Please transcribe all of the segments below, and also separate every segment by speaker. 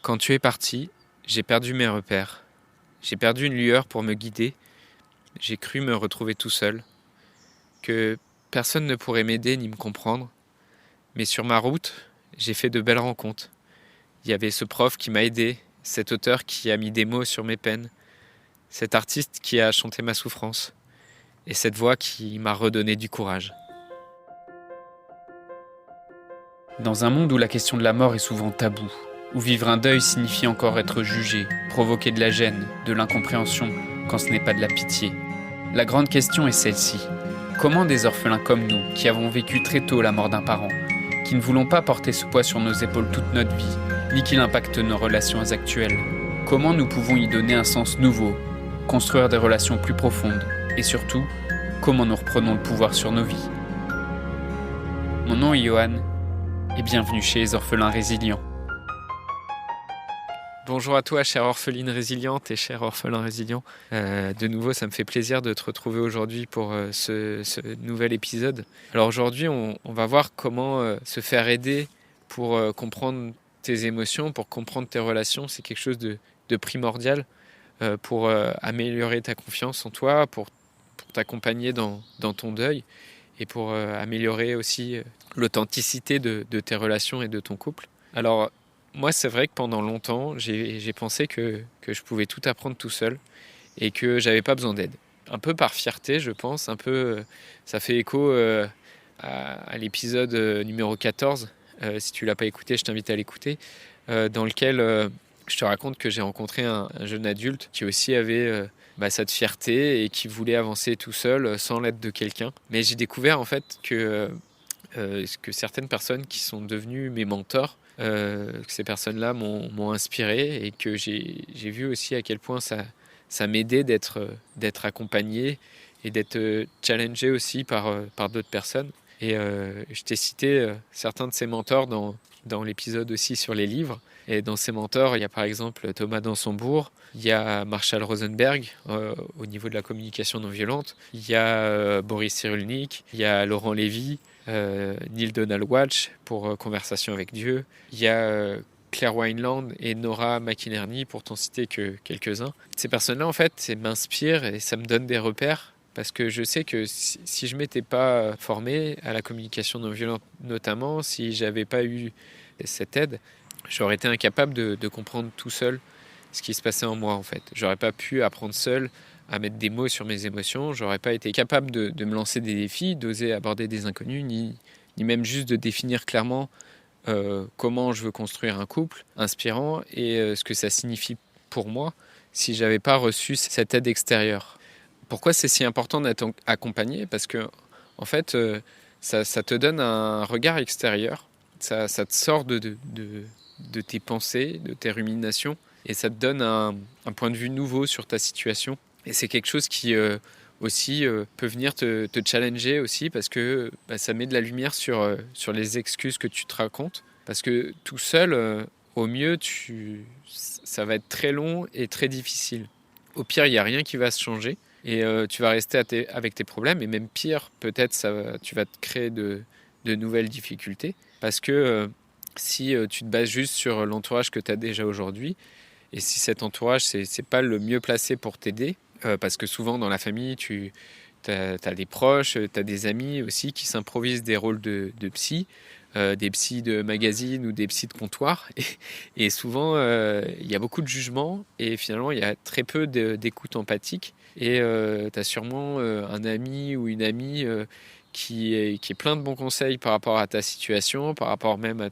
Speaker 1: Quand tu es parti, j'ai perdu mes repères. J'ai perdu une lueur pour me guider. J'ai cru me retrouver tout seul, que personne ne pourrait m'aider ni me comprendre. Mais sur ma route, j'ai fait de belles rencontres. Il y avait ce prof qui m'a aidé, cet auteur qui a mis des mots sur mes peines, cet artiste qui a chanté ma souffrance, et cette voix qui m'a redonné du courage.
Speaker 2: Dans un monde où la question de la mort est souvent taboue, où vivre un deuil signifie encore être jugé, provoquer de la gêne, de l'incompréhension, quand ce n'est pas de la pitié, la grande question est celle-ci. Comment des orphelins comme nous, qui avons vécu très tôt la mort d'un parent, qui ne voulons pas porter ce poids sur nos épaules toute notre vie, ni qu'il impacte nos relations actuelles, comment nous pouvons y donner un sens nouveau, construire des relations plus profondes, et surtout, comment nous reprenons le pouvoir sur nos vies. Mon nom est Johan, et bienvenue chez les Orphelins Résilients.
Speaker 1: Bonjour à toi, chère orpheline résiliente et cher orphelin résilient. De nouveau, ça me fait plaisir de te retrouver aujourd'hui pour ce nouvel épisode. Alors aujourd'hui, on va voir comment se faire aider pour comprendre tes émotions, pour comprendre tes relations. C'est quelque chose de primordial pour améliorer ta confiance en toi, pour t'accompagner dans ton deuil et pour améliorer aussi l'authenticité de tes relations et de ton couple. Alors, moi, c'est vrai que pendant longtemps, j'ai pensé que je pouvais tout apprendre tout seul et que j'avais pas besoin d'aide. Un peu par fierté, je pense, un peu, ça fait écho à l'épisode numéro 14. Si tu l'as pas écouté, je t'invite à l'écouter, dans lequel je te raconte que j'ai rencontré un jeune adulte qui aussi avait cette fierté et qui voulait avancer tout seul sans l'aide de quelqu'un. Mais j'ai découvert en fait que certaines personnes qui sont devenues mes mentors, que ces personnes-là m'ont inspiré et que j'ai vu aussi à quel point ça m'aidait d'être accompagné et d'être challengé aussi par d'autres personnes. Et je t'ai cité certains de ces mentors dans l'épisode aussi sur les livres. Et dans ces mentors, il y a par exemple Thomas Dansembourg, il y a Marshall Rosenberg au niveau de la communication non violente, il y a Boris Cyrulnik, il y a Laurent Lévy, Neil Donald Walsh pour Conversation avec Dieu. Il y a Claire Wineland et Nora McInerney pour t'en citer que quelques-uns. Ces personnes-là, en fait, m'inspirent et ça me donne des repères parce que je sais que si je m'étais pas formé à la communication non violente notamment, si j'avais pas eu cette aide, j'aurais été incapable de comprendre tout seul ce qui se passait en moi en fait. J'aurais pas pu apprendre seul à mettre des mots sur mes émotions, j'aurais pas été capable de me lancer des défis, d'oser aborder des inconnus, ni même juste de définir clairement comment je veux construire un couple inspirant et ce que ça signifie pour moi si j'avais pas reçu cette aide extérieure. Pourquoi c'est si important d'être accompagné ? Parce que en fait, ça te donne un regard extérieur, ça te sort de tes pensées, de tes ruminations, et ça te donne un point de vue nouveau sur ta situation. Et c'est quelque chose qui aussi peut venir te challenger aussi parce que ça met de la lumière sur les excuses que tu te racontes. Parce que tout seul, au mieux, ça va être très long et très difficile. Au pire, il n'y a rien qui va se changer et tu vas rester avec tes problèmes. Et même pire, peut-être tu vas te créer de nouvelles difficultés parce que si tu te bases juste sur l'entourage que tu as déjà aujourd'hui, et si cet entourage, c'est pas le mieux placé pour t'aider, parce que souvent dans la famille, tu as des proches, tu as des amis aussi qui s'improvisent des rôles de psy, des psys de magazine ou des psys de comptoir. Et souvent, il y a beaucoup de jugement et finalement, il y a très peu d'écoute empathique. Et tu as sûrement un ami ou une amie qui est plein de bons conseils par rapport à ta situation, par rapport même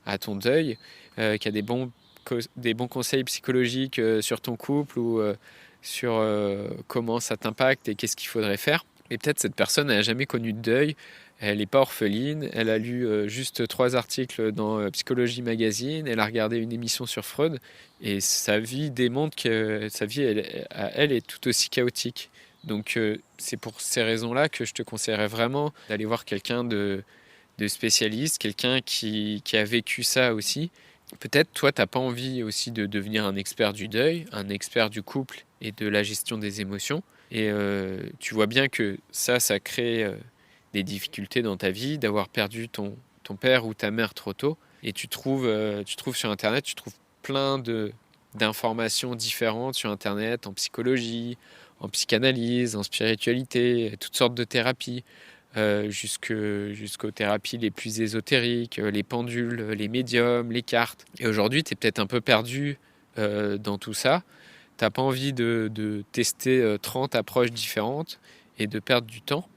Speaker 1: à ton deuil, qui a des bons conseils psychologiques sur ton couple ou sur comment ça t'impacte et qu'est-ce qu'il faudrait faire. Et peut-être cette personne n'a jamais connu de deuil, elle n'est pas orpheline, elle a lu juste 3 articles dans Psychologie Magazine, elle a regardé une émission sur Freud, et sa vie démontre que sa vie, elle est tout aussi chaotique. Donc c'est pour ces raisons-là que je te conseillerais vraiment d'aller voir quelqu'un de spécialiste, quelqu'un qui a vécu ça aussi. Peut-être, toi, tu n'as pas envie aussi de devenir un expert du deuil, un expert du couple et de la gestion des émotions. Et tu vois bien que ça crée des difficultés dans ta vie, d'avoir perdu ton père ou ta mère trop tôt. Et tu trouves sur Internet, tu trouves plein d'informations différentes sur Internet, en psychologie, en psychanalyse, en spiritualité, toutes sortes de thérapies, jusqu'aux thérapies les plus ésotériques, les pendules, les médiums, les cartes. Et aujourd'hui, tu es peut-être un peu perdu dans tout ça. Tu n'as pas envie de tester 30 approches différentes et de perdre du temps.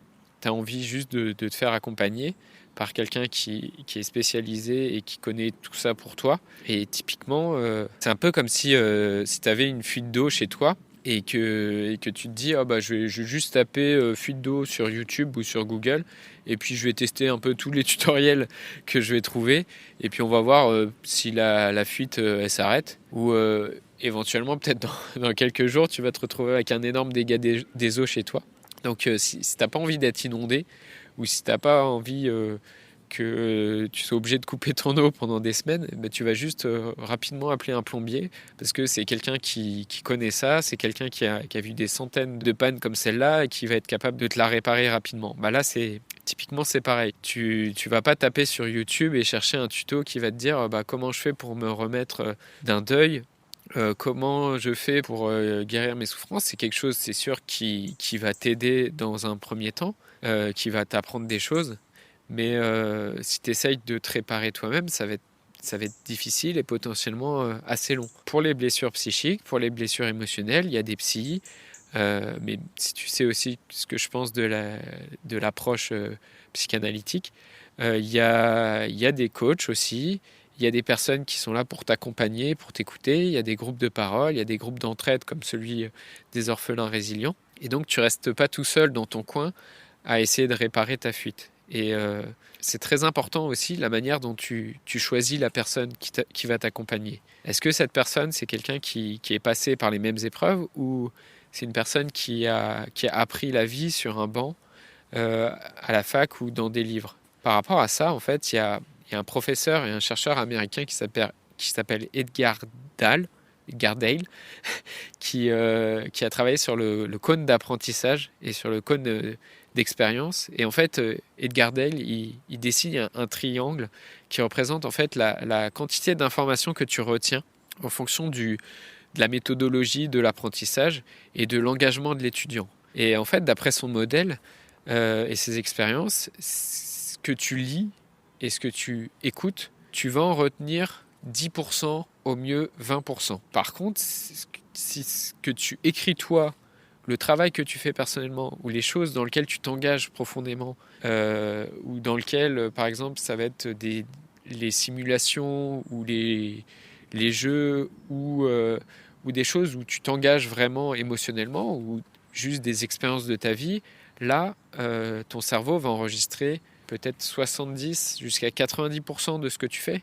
Speaker 1: Tu as envie juste de te faire accompagner par quelqu'un qui est spécialisé et qui connaît tout ça pour toi. Et typiquement, c'est un peu comme si tu avais une fuite d'eau chez toi et que tu te dis je vais juste taper fuite d'eau sur YouTube ou sur Google et puis je vais tester un peu tous les tutoriels que je vais trouver et puis on va voir si la fuite elle s'arrête ou éventuellement peut-être dans quelques jours tu vas te retrouver avec un énorme dégât des eaux chez toi. Donc si tu n'as pas envie d'être inondé ou si tu n'as pas envie que tu sois obligé de couper ton eau pendant des semaines, tu vas juste rapidement appeler un plombier parce que c'est quelqu'un qui connaît ça, c'est quelqu'un qui a vu des centaines de pannes comme celle-là et qui va être capable de te la réparer rapidement. Là, typiquement, c'est pareil. Tu vas pas taper sur YouTube et chercher un tuto qui va te dire comment je fais pour me remettre d'un deuil. Comment je fais pour guérir mes souffrances. C'est quelque chose, c'est sûr, qui va t'aider dans un premier temps, qui va t'apprendre des choses. Mais si tu essayes de te réparer toi-même, ça va être difficile et potentiellement assez long. Pour les blessures psychiques, pour les blessures émotionnelles, il y a des psys. Mais si tu sais aussi ce que je pense de l'approche psychanalytique, il y a des coachs aussi. Il y a des personnes qui sont là pour t'accompagner, pour t'écouter. Il y a des groupes de parole, il y a des groupes d'entraide comme celui des orphelins résilients. Et donc, tu ne restes pas tout seul dans ton coin à essayer de réparer ta fuite. Et c'est très important aussi la manière dont tu choisis la personne qui va t'accompagner. Est-ce que cette personne, c'est quelqu'un qui est passé par les mêmes épreuves ou c'est une personne qui a appris la vie sur un banc à la fac ou dans des livres? Par rapport à ça, en fait, il y a un professeur et un chercheur américain qui s'appelle Edgar Dale, qui a travaillé sur le cône d'apprentissage et sur le cône d'expérience. Et en fait, Edgar Dale, il dessine un triangle qui représente en fait la quantité d'informations que tu retiens en fonction de la méthodologie de l'apprentissage et de l'engagement de l'étudiant. Et en fait, d'après son modèle et ses expériences, ce que tu lis et ce que tu écoutes, tu vas en retenir 10%, au mieux 20%. Par contre, si ce que tu écris toi, le travail que tu fais personnellement, ou les choses dans lesquelles tu t'engages profondément, ou dans lesquelles, par exemple, ça va être les simulations, ou les jeux, ou des choses où tu t'engages vraiment émotionnellement, ou juste des expériences de ta vie, là, ton cerveau va enregistrer peut-être 70 jusqu'à 90% de ce que tu fais,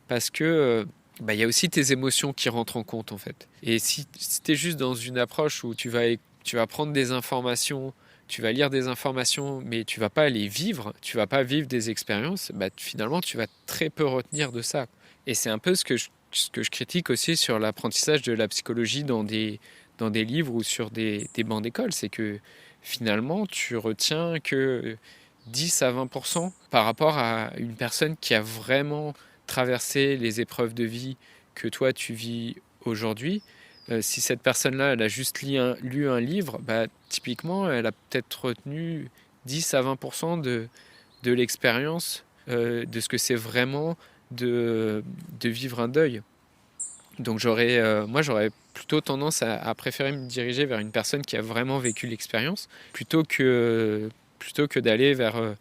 Speaker 1: parce que il y a aussi tes émotions qui rentrent en compte en fait. Et si tu es juste dans une approche où tu vas prendre des informations, tu vas lire des informations, mais tu vas pas les vivre, tu vas pas vivre des expériences, finalement tu vas très peu retenir de ça. Et c'est un peu ce que je critique aussi sur l'apprentissage de la psychologie dans des livres ou sur des bancs d'école, c'est que finalement tu retiens que 10 à 20% par rapport à une personne qui a vraiment traversé les épreuves de vie que toi tu vis aujourd'hui. Si cette personne-là, elle a juste lu un livre, typiquement, elle a peut-être retenu 10 à 20% de l'expérience de ce que c'est vraiment de vivre un deuil. Donc moi j'aurais plutôt tendance à préférer me diriger vers une personne qui a vraiment vécu l'expérience plutôt que d'aller vers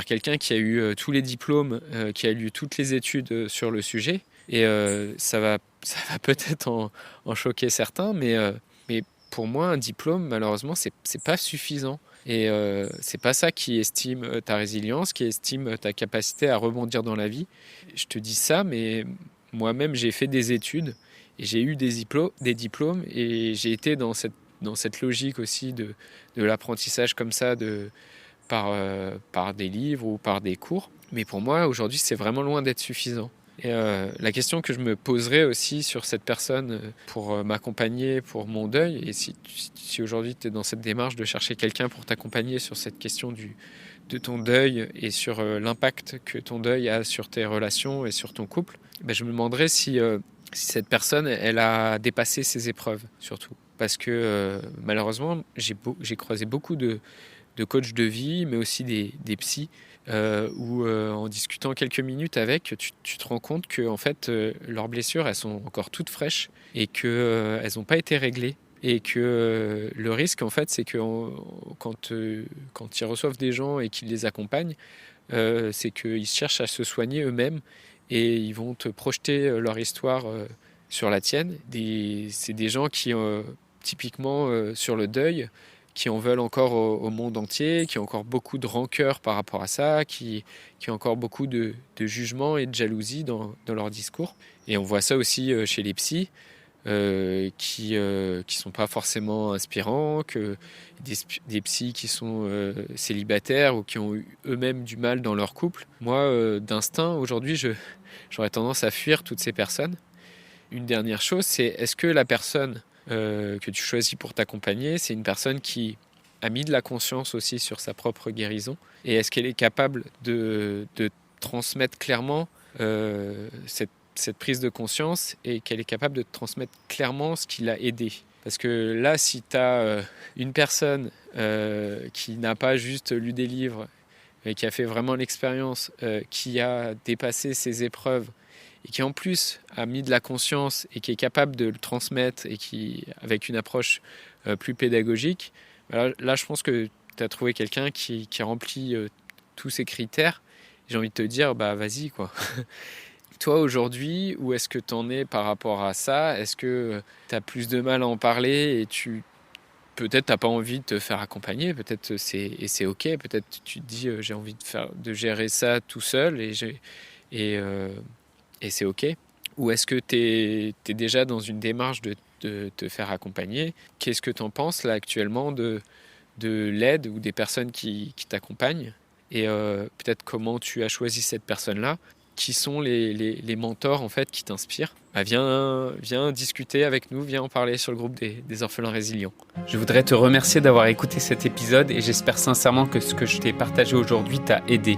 Speaker 1: quelqu'un qui a eu tous les diplômes, qui a lu toutes les études sur le sujet. Et ça va peut-être en choquer certains, mais pour moi, un diplôme, malheureusement, c'est pas suffisant. Et c'est pas ça qui estime ta résilience, qui estime ta capacité à rebondir dans la vie. Je te dis ça, mais moi-même, j'ai fait des études et j'ai eu des diplômes et j'ai été dans cette logique aussi de l'apprentissage comme ça, par des livres ou par des cours. Mais pour moi, aujourd'hui, c'est vraiment loin d'être suffisant. Et la question que je me poserais aussi sur cette personne pour m'accompagner pour mon deuil, et si aujourd'hui tu es dans cette démarche de chercher quelqu'un pour t'accompagner sur cette question de ton deuil et sur l'impact que ton deuil a sur tes relations et sur ton couple, je me demanderais si si cette personne, elle a dépassé ses épreuves, surtout. Parce que malheureusement, j'ai croisé beaucoup de coachs de vie, mais aussi des psys, où en discutant quelques minutes avec, tu te rends compte que en fait, leurs blessures, elles sont encore toutes fraîches et qu'elles n'ont pas été réglées. Et que le risque, en fait, c'est que quand ils reçoivent des gens et qu'ils les accompagnent, c'est qu'ils cherchent à se soigner eux-mêmes et ils vont te projeter leur histoire sur la tienne. C'est des gens qui, typiquement sur le deuil, qui en veulent encore au monde entier, qui ont encore beaucoup de rancœur par rapport à ça, qui ont encore beaucoup de jugement et de jalousie dans leur discours. Et on voit ça aussi chez les psys. Qui sont pas forcément inspirants, que des psys qui sont célibataires ou qui ont eu eux-mêmes du mal dans leur couple. Moi, d'instinct, aujourd'hui, j'aurais tendance à fuir toutes ces personnes. Une dernière chose, c'est est-ce que la personne que tu choisis pour t'accompagner, c'est une personne qui a mis de la conscience aussi sur sa propre guérison, et est-ce qu'elle est capable de transmettre clairement cette prise de conscience, et qu'elle est capable de te transmettre clairement ce qui l'a aidé. Parce que là, si tu as une personne qui n'a pas juste lu des livres, mais qui a fait vraiment l'expérience, qui a dépassé ses épreuves, et qui en plus a mis de la conscience et qui est capable de le transmettre, et qui, avec une approche plus pédagogique, là je pense que tu as trouvé quelqu'un qui remplit tous ces critères. J'ai envie de te dire, bah vas-y quoi. Toi, aujourd'hui, où est-ce que tu en es par rapport à ça? Est-ce que tu as plus de mal à en parler et peut-être tu n'as pas envie de te faire accompagner, peut-être c'est OK, peut-être tu te dis j'ai envie de gérer ça tout seul et c'est OK? Ou est-ce que tu es déjà dans une démarche de te faire accompagner? Qu'est-ce que tu en penses là actuellement de l'aide ou des personnes qui t'accompagnent? Et peut-être comment tu as choisi cette personne-là? Qui sont les mentors en fait qui t'inspirent? Viens discuter avec nous, viens en parler sur le groupe des orphelins résilients.
Speaker 2: Je voudrais te remercier d'avoir écouté cet épisode et j'espère sincèrement que ce que je t'ai partagé aujourd'hui t'a aidé.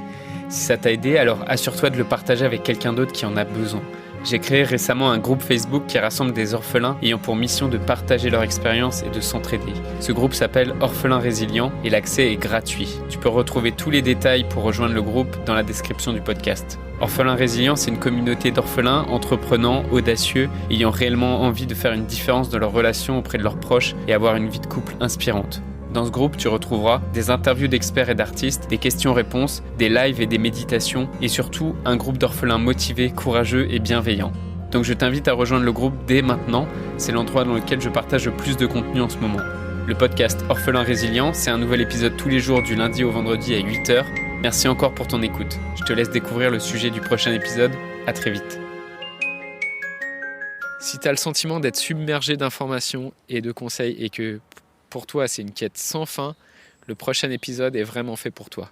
Speaker 2: Si ça t'a aidé, alors assure-toi de le partager avec quelqu'un d'autre qui en a besoin. J'ai créé récemment un groupe Facebook qui rassemble des orphelins ayant pour mission de partager leur expérience et de s'entraider. Ce groupe s'appelle Orphelins Résilients et l'accès est gratuit. Tu peux retrouver tous les détails pour rejoindre le groupe dans la description du podcast. Orphelins Résilients, c'est une communauté d'orphelins entreprenants, audacieux, ayant réellement envie de faire une différence dans leurs relations auprès de leurs proches et avoir une vie de couple inspirante. Dans ce groupe, tu retrouveras des interviews d'experts et d'artistes, des questions-réponses, des lives et des méditations, et surtout un groupe d'orphelins motivés, courageux et bienveillants. Donc je t'invite à rejoindre le groupe dès maintenant, c'est l'endroit dans lequel je partage le plus de contenu en ce moment. Le podcast Orphelins Résilients, c'est un nouvel épisode tous les jours du lundi au vendredi à 8h. Merci encore pour ton écoute. Je te laisse découvrir le sujet du prochain épisode. À très vite.
Speaker 1: Si tu as le sentiment d'être submergé d'informations et de conseils et que pour toi c'est une quête sans fin, le prochain épisode est vraiment fait pour toi.